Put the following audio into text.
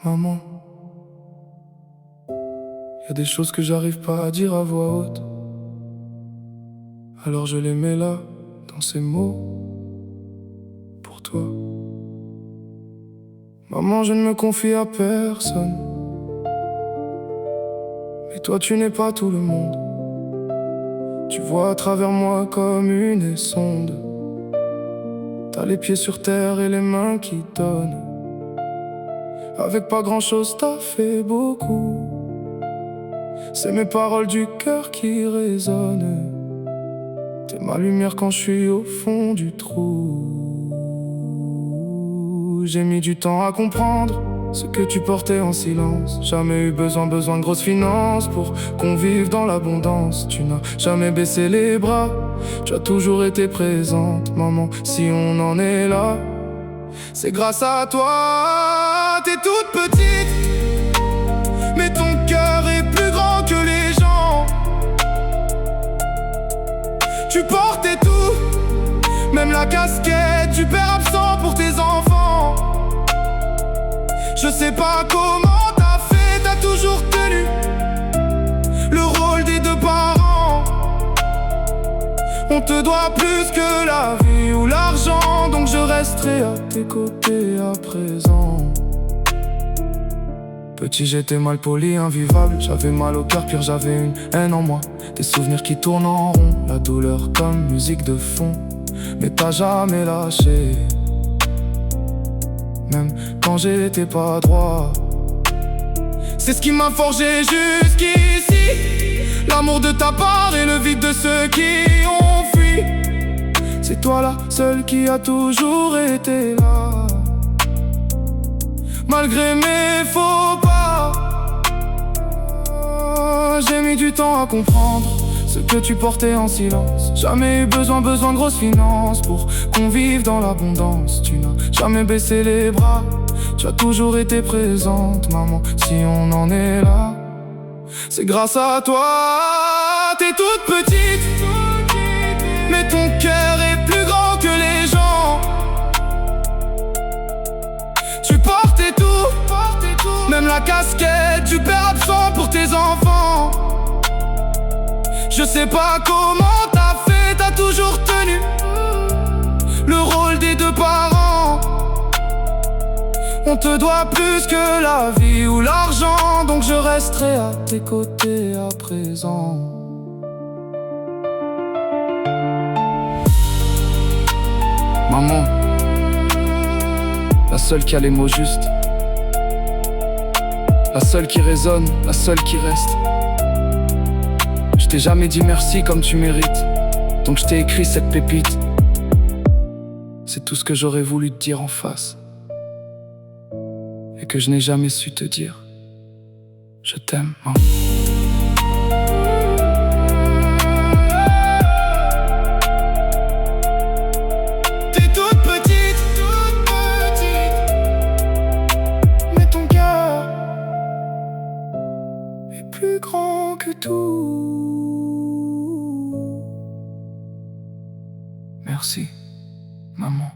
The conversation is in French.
Maman, y a des choses que j'arrive pas à dire à voix haute. Alors je les mets là, dans ces mots, pour toi. Maman, je ne me confie à personne, mais toi tu n'es pas tout le monde. Tu vois à travers moi comme une sonde. T'as les pieds sur terre et les mains qui donnent. Avec pas grand chose t'as fait beaucoup. C'est mes paroles du cœur qui résonnent. T'es ma lumière quand je suis au fond du trou. J'ai mis du temps à comprendre ce que tu portais en silence. Jamais eu besoin de grosses finances pour qu'on vive dans l'abondance. Tu n'as jamais baissé les bras, tu as toujours été présente. Maman, si on en est là, c'est grâce à toi. T'es toute petite, mais ton cœur est plus grand que les gens. Tu portais tout, même la casquette du père absent pour tes enfants. Je sais pas comment t'as fait, t'as toujours tenu le rôle des deux parents. On te doit plus que la vie ou l'argent, donc je resterai à tes côtés à présent. Petit, j'étais mal poli, invivable. J'avais mal au cœur, pire, j'avais une haine en moi. Des souvenirs qui tournent en rond, la douleur comme musique de fond. Mais t'as jamais lâché, même quand j'étais pas droit. C'est ce qui m'a forgé jusqu'ici, l'amour de ta part et le vide de ceux qui ont fui. C'est toi la seule qui a toujours été là, malgré mes faux pas. J'ai mis du temps à comprendre ce que tu portais en silence. Jamais eu besoin de grosses finances pour qu'on vive dans l'abondance. Tu n'as jamais baissé les bras, tu as toujours été présente. Maman, si on en est là, c'est grâce à toi. T'es toute petite, mais ton cœur est plus grand que les gens. Tu portais tout, même la casquette du père absent pour tes enfants. Je sais pas comment t'as fait, t'as toujours tenu le rôle des deux parents. On te doit plus que la vie ou l'argent, donc je resterai à tes côtés à présent. Maman, la seule qui a les mots justes, la seule qui résonne, la seule qui reste. Je t'ai jamais dit merci comme tu mérites, donc je t'ai écrit cette pépite. C'est tout ce que j'aurais voulu te dire en face, et que je n'ai jamais su te dire. Je t'aime, maman. T'es toute petite, mais ton cœur est plus grand que tout. Merci, maman.